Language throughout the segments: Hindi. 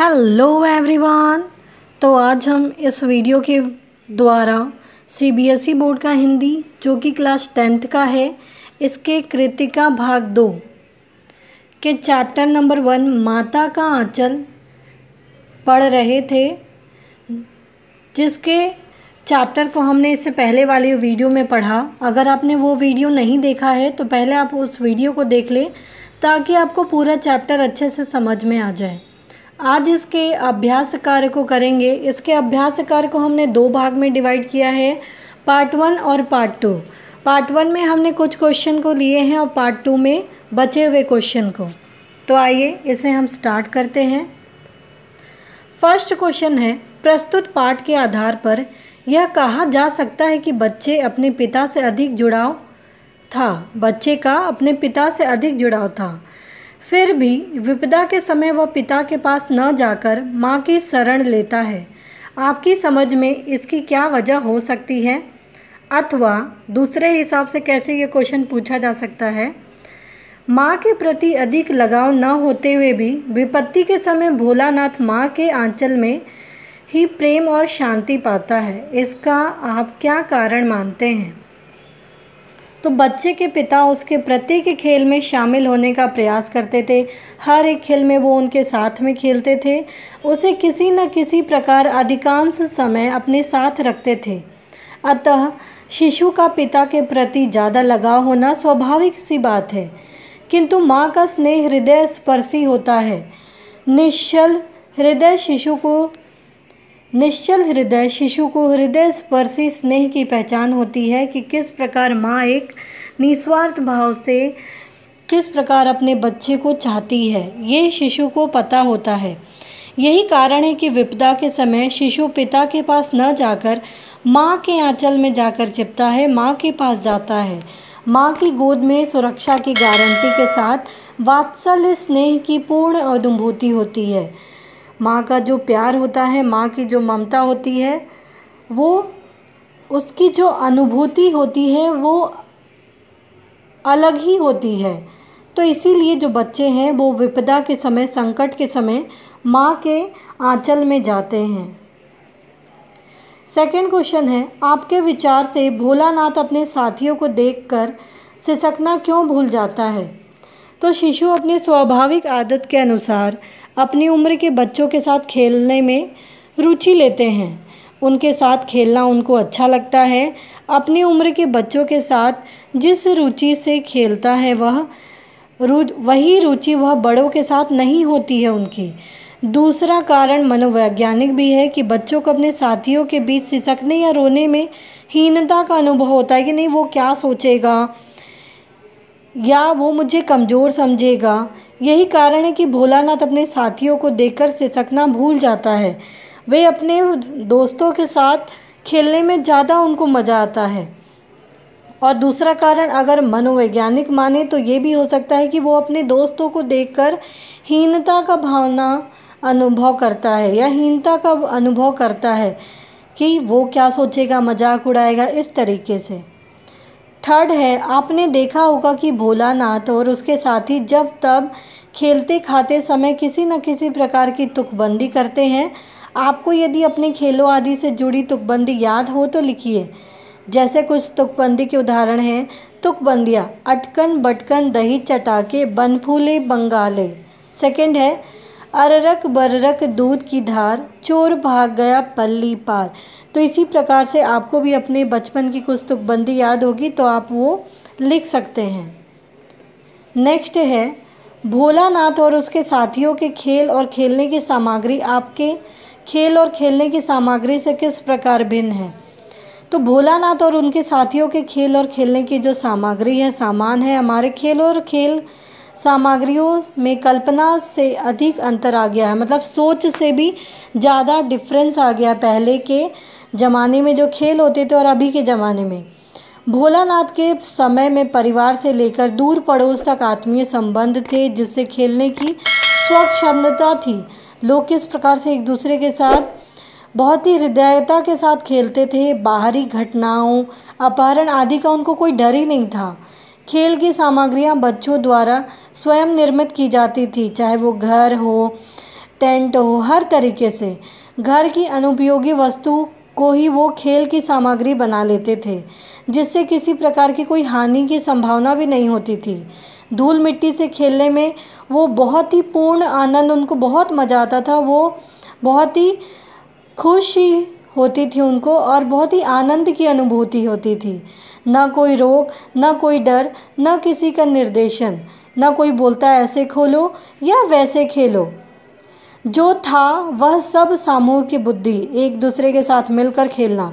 Hello everyone. तो आज हम इस वीडियो के द्वारा सीबीएसई बोर्ड का हिंदी जो कि क्लास 10th का है, इसके कृतिका भाग 2 के चैप्टर नंबर 1 माता का आंचल पढ़ रहे थे, जिसके चैप्टर को हमने इससे पहले वाले वीडियो में पढ़ा। अगर आपने वो वीडियो नहीं देखा है तो पहले आप उस वीडियो को देख लें ताकि आपको पूरा चैप्टर अच्छे से समझ में आ जाए। आज इसके अभ्यास कार्य को करेंगे। इसके अभ्यास कार्य को हमने 2 भाग में डिवाइड किया है, पार्ट 1 और पार्ट 2। पार्ट 1 में हमने कुछ क्वेश्चन को लिए हैं और पार्ट 2 में बचे हुए क्वेश्चन को। तो आइए इसे हम स्टार्ट करते हैं। फर्स्ट क्वेश्चन है, प्रस्तुत पाठ के आधार पर यह कहा जा सकता है कि बच्चे का अपने पिता से अधिक जुड़ाव था। फिर भी विपदा के समय वह पिता के पास न जाकर माँ की शरण लेता है। आपकी समझ में इसकी क्या वजह हो सकती है, अथवा दूसरे हिसाब से कैसे ये क्वेश्चन पूछा जा सकता है। माँ के प्रति अधिक लगाव न होते हुए भी विपत्ति के समय भोलानाथ माँ के आंचल में ही प्रेम और शांति पाता है। इसका आप क्या कारण मानते हैं? तो बच्चे के पिता उसके प्रत्येक खेल में शामिल होने का प्रयास करते थे। हर एक खेल में वो उनके साथ में खेलते थे, उसे किसी न किसी प्रकार अधिकांश समय अपने साथ रखते थे। अतः शिशु का पिता के प्रति ज़्यादा लगाव होना स्वाभाविक सी बात है, किंतु माँ का स्नेह हृदय स्पर्शी होता है। निश्चल हृदय शिशु को हृदय स्पर्शी स्नेह की पहचान होती है कि किस प्रकार माँ एक निस्वार्थ भाव से किस प्रकार अपने बच्चे को चाहती है, ये शिशु को पता होता है। यही कारण है कि विपदा के समय शिशु पिता के पास न जाकर माँ के आंचल में जाकर चिपता है, माँ के पास जाता है। माँ की गोद में सुरक्षा की गारंटी के साथ वात्सल्य स्नेह की पूर्ण अनुभूति होती है। माँ का जो प्यार होता है, माँ की जो ममता होती है, वो उसकी जो अनुभूति होती है वो अलग ही होती है। तो इसीलिए जो बच्चे हैं वो विपदा के समय, संकट के समय माँ के आंचल में जाते हैं। सेकंड क्वेश्चन है, आपके विचार से भोलानाथ अपने साथियों को देखकर सिसकना क्यों भूल जाता है? तो शिशु अपनी स्वाभाविक आदत के अनुसार अपनी उम्र के बच्चों के साथ खेलने में रुचि लेते हैं। उनके साथ खेलना उनको अच्छा लगता है। अपनी उम्र के बच्चों के साथ जिस रुचि से खेलता है वही रुचि वह बड़ों के साथ नहीं होती है उनकी। दूसरा कारण मनोवैज्ञानिक भी है कि बच्चों को अपने साथियों के बीच सिसकने या रोने में हीनता का अनुभव होता है कि नहीं, वो क्या सोचेगा या वो मुझे कमज़ोर समझेगा। यही कारण है कि भोलानाथ अपने साथियों को देखकर सिसकना भूल जाता है। वे अपने दोस्तों के साथ खेलने में ज़्यादा उनको मज़ा आता है। और दूसरा कारण अगर मनोवैज्ञानिक माने तो ये भी हो सकता है कि वो अपने दोस्तों को देखकर हीनता का भावना अनुभव करता है या हीनता का अनुभव करता है कि वो क्या सोचेगा, मजाक उड़ाएगा, इस तरीके से। थर्ड है, आपने देखा होगा कि भोलानाथ और उसके साथी जब तब खेलते खाते समय किसी न किसी प्रकार की तुकबंदी करते हैं। आपको यदि अपने खेलों आदि से जुड़ी तुकबंदी याद हो तो लिखिए। जैसे कुछ तुकबंदी के उदाहरण हैं। तुकबंदियाँ: अटकन बटकन दही चटाके बनफूले बंगाले। सेकंड है, अररक बररक दूध की धार चोर भाग गया पल्ली पार। तो इसी प्रकार से आपको भी अपने बचपन की कुछ तुकबंदी याद होगी तो आप वो लिख सकते हैं। नेक्स्ट है, भोलानाथ और उसके साथियों के खेल और खेलने की सामग्री आपके खेल और खेलने की सामग्री से किस प्रकार भिन्न है? तो भोलानाथ और उनके साथियों के खेल और खेलने की जो सामग्री है, सामान है, हमारे खेल और खेल सामग्रियों में कल्पना से अधिक अंतर आ गया है। मतलब सोच से भी ज़्यादा डिफरेंस आ गया पहले के ज़माने में जो खेल होते थे और अभी के ज़माने में। भोलानाथ के समय में परिवार से लेकर दूर पड़ोस तक आत्मीय संबंध थे, जिससे खेलने की स्वच्छंदता थी। लोग किस प्रकार से एक दूसरे के साथ बहुत ही हृदयता के साथ खेलते थे। बाहरी घटनाओं, अपहरण आदि का उनको कोई डर ही नहीं था। खेल की सामग्रियां बच्चों द्वारा स्वयं निर्मित की जाती थी, चाहे वो घर हो, टेंट हो, हर तरीके से घर की अनुपयोगी वस्तु को ही वो खेल की सामग्री बना लेते थे, जिससे किसी प्रकार की कोई हानि की संभावना भी नहीं होती थी। धूल मिट्टी से खेलने में वो बहुत ही पूर्ण आनंद, उनको बहुत मज़ा आता था। वो बहुत ही खुशी होती थी उनको और बहुत ही आनंद की अनुभूति होती थी। ना कोई रोक, ना कोई डर, ना किसी का निर्देशन, ना कोई बोलता ऐसे खोलो या वैसे खेलो। जो था वह सब सामूहिक की बुद्धि, एक दूसरे के साथ मिलकर खेलना।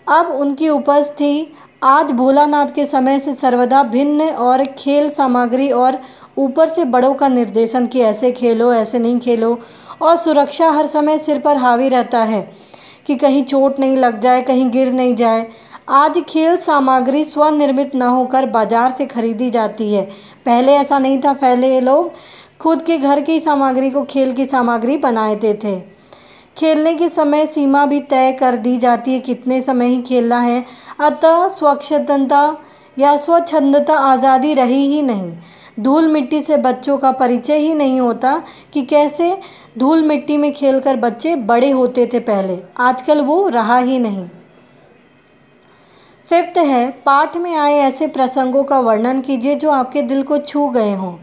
अब उनकी उपज थी आज भोलानाथ के समय से सर्वदा भिन्न और खेल सामग्री और ऊपर से बड़ों का निर्देशन कि ऐसे खेलो, ऐसे नहीं खेलो, और सुरक्षा हर समय सिर पर हावी रहता है कि कहीं चोट नहीं लग जाए, कहीं गिर नहीं जाए। आज खेल सामग्री स्वनिर्मित न होकर बाजार से खरीदी जाती है। पहले ऐसा नहीं था, पहले ये लोग खुद के घर की सामग्री को खेल की सामग्री बनाते थे। खेलने की समय सीमा भी तय कर दी जाती है, कितने समय ही खेलना है। अतः स्वच्छंदता या स्वच्छंदता आज़ादी रही ही नहीं। धूल मिट्टी से बच्चों का परिचय ही नहीं होता कि कैसे धूल मिट्टी में खेलकर बच्चे बड़े होते थे पहले, आजकल वो रहा ही नहीं। फिफ्थ है, पाठ में आए ऐसे प्रसंगों का वर्णन कीजिए जो आपके दिल को छू गए हों।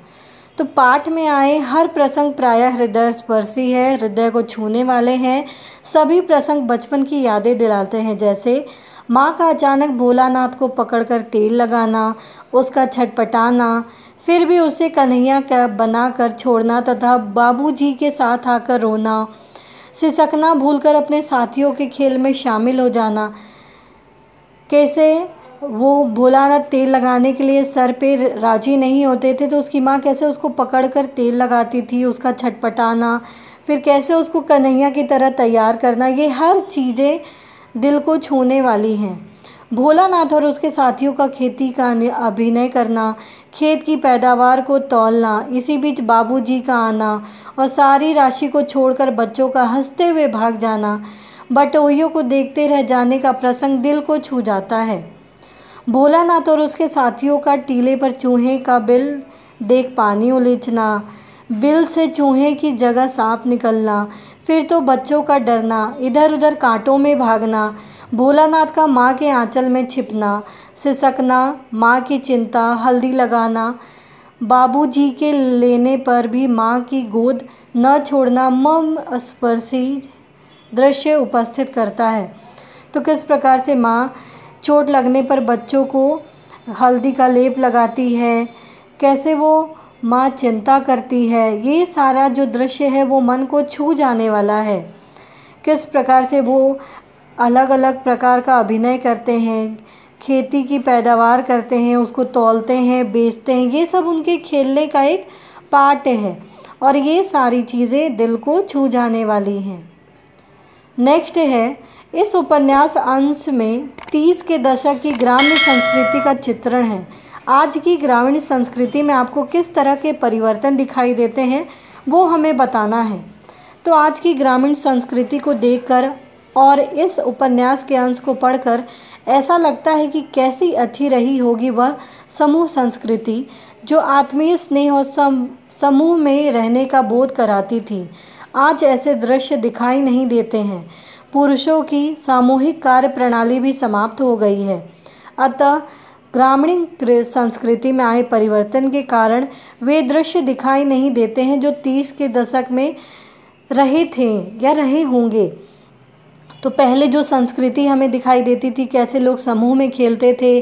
तो पाठ में आए हर प्रसंग प्रायः हृदय स्पर्शी है, हृदय को छूने वाले हैं। सभी प्रसंग बचपन की यादें दिलाते हैं, जैसे माँ का अचानक भोलानाथ को पकड़कर तेल लगाना, उसका छटपटाना, फिर भी उसे कन्हैया का बनाकर छोड़ना तथा बाबूजी के साथ आकर रोना, सिसकना भूलकर अपने साथियों के खेल में शामिल हो जाना। कैसे वो भोलानाथ तेल लगाने के लिए सर पे राजी नहीं होते थे तो उसकी माँ कैसे उसको पकड़कर तेल लगाती थी, उसका छटपटाना, फिर कैसे उसको कन्हैया की तरह तैयार करना, ये हर चीज़ें दिल को छूने वाली हैं। भोलानाथ और उसके साथियों का खेती का अभिनय करना, खेत की पैदावार को तौलना, इसी बीच बाबूजी का आना और सारी राशि को छोड़कर बच्चों का हंसते हुए भाग जाना, बटोहियों को देखते रह जाने का प्रसंग दिल को छू जाता है। भोलानाथ और उसके साथियों का टीले पर चूहे का बिल देख पानी उलीचना, बिल से चूहे की जगह सांप निकलना, फिर तो बच्चों का डरना, इधर उधर कांटों में भागना, भोलानाथ का माँ के आंचल में छिपना, सिसकना, माँ की चिंता, हल्दी लगाना, बाबूजी के लेने पर भी माँ की गोद न छोड़ना, मम स्पर्शी दृश्य उपस्थित करता है। तो किस प्रकार से माँ चोट लगने पर बच्चों को हल्दी का लेप लगाती है, कैसे वो माँ चिंता करती है, ये सारा जो दृश्य है वो मन को छू जाने वाला है। किस प्रकार से वो अलग अलग प्रकार का अभिनय करते हैं, खेती की पैदावार करते हैं, उसको तौलते हैं, बेचते हैं, ये सब उनके खेलने का एक पार्ट है और ये सारी चीज़ें दिल को छू जाने वाली हैं। नेक्स्ट है, इस उपन्यास अंश में 30 के दशक की ग्रामीण संस्कृति का चित्रण है। आज की ग्रामीण संस्कृति में आपको किस तरह के परिवर्तन दिखाई देते हैं वो हमें बताना है। तो आज की ग्रामीण संस्कृति को देखकर और इस उपन्यास के अंश को पढ़कर ऐसा लगता है कि कैसी अच्छी रही होगी वह समूह संस्कृति जो आत्मीय स्नेह और समूह में रहने का बोध कराती थी। आज ऐसे दृश्य दिखाई नहीं देते हैं। पुरुषों की सामूहिक कार्य प्रणाली भी समाप्त हो गई है। अतः ग्रामीण संस्कृति में आए परिवर्तन के कारण वे दृश्य दिखाई नहीं देते हैं जो 30 के दशक में रहे थे या रहे होंगे। तो पहले जो संस्कृति हमें दिखाई देती थी, कैसे लोग समूह में खेलते थे,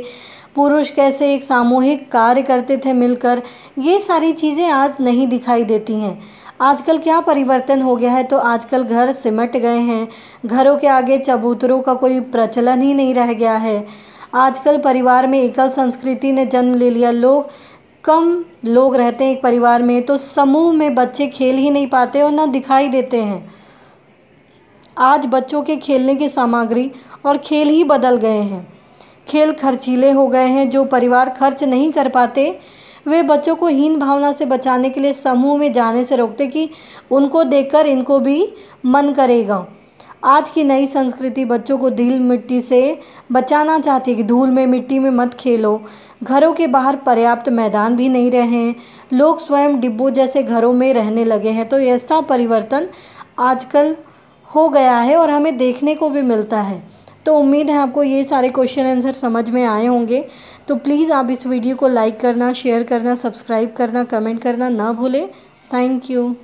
पुरुष कैसे एक सामूहिक कार्य करते थे मिलकर, ये सारी चीज़ें आज नहीं दिखाई देती हैं। आजकल क्या परिवर्तन हो गया है, तो आजकल घर सिमट गए हैं, घरों के आगे चबूतरों का कोई प्रचलन ही नहीं रह गया है। आजकल परिवार में एकल संस्कृति ने जन्म ले लिया। कम लोग रहते हैं एक परिवार में, तो समूह में बच्चे खेल ही नहीं पाते और ना दिखाई देते हैं। आज बच्चों के खेलने की सामग्री और खेल ही बदल गए हैं। खेल खर्चीले हो गए हैं। जो परिवार खर्च नहीं कर पाते वे बच्चों को हीन भावना से बचाने के लिए समूह में जाने से रोकते कि उनको देखकर इनको भी मन करेगा। आज की नई संस्कृति बच्चों को धूल मिट्टी से बचाना चाहती है कि धूल में मिट्टी में मत खेलो। घरों के बाहर पर्याप्त मैदान भी नहीं रहे हैं, लोग स्वयं डिब्बों जैसे घरों में रहने लगे हैं। तो ऐसा परिवर्तन आजकल हो गया है और हमें देखने को भी मिलता है। तो उम्मीद है आपको ये सारे क्वेश्चन आंसर समझ में आए होंगे। तो प्लीज़ आप इस वीडियो को लाइक करना, शेयर करना, सब्सक्राइब करना, कमेंट करना ना भूलें। Thank you.